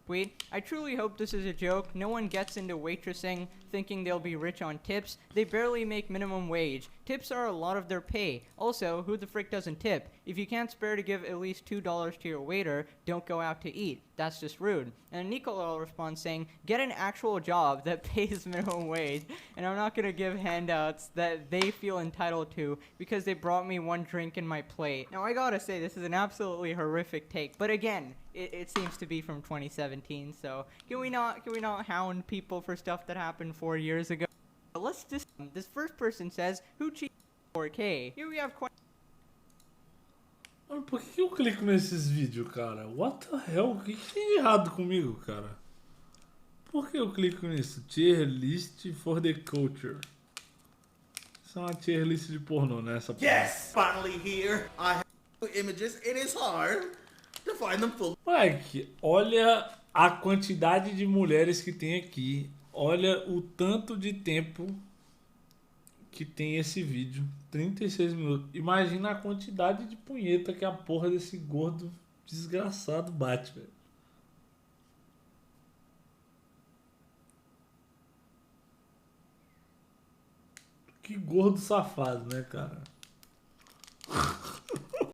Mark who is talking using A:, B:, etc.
A: Wait, I truly hope this is a joke. No one gets into waitressing thinking they'll be rich on tips. They barely make minimum wage. Tips are a lot of their pay. Also, who the frick doesn't tip? If you can't spare to give at least $2 to your waiter, don't go out to eat. That's just rude. And Nicola responds saying, get an actual job that pays minimum wage, and I'm not gonna give handouts that they feel entitled to because they brought me one drink in my plate. Now I gotta say, this is an absolutely horrific take, but again, it seems to be from 2017, so can we not hound people for stuff that happened 4 years ago? Let's just, this first person says, who cheated 4K? Here we have
B: Mano, por que eu clico nesses vídeos, cara? What the hell? O que tem de errado comigo, cara? Por que eu clico nisso? Tier list for the culture. Isso é uma tier list de pornô, né? Essa
C: Yes! Finally here. I have images. It is hard to find them full.
B: Mike, olha a quantidade de mulheres que tem aqui. Olha o tanto de tempo que tem esse vídeo. 36 minutos. Imagina a quantidade de punheta que a porra desse gordo desgraçado bate, velho. Que gordo safado, né, cara?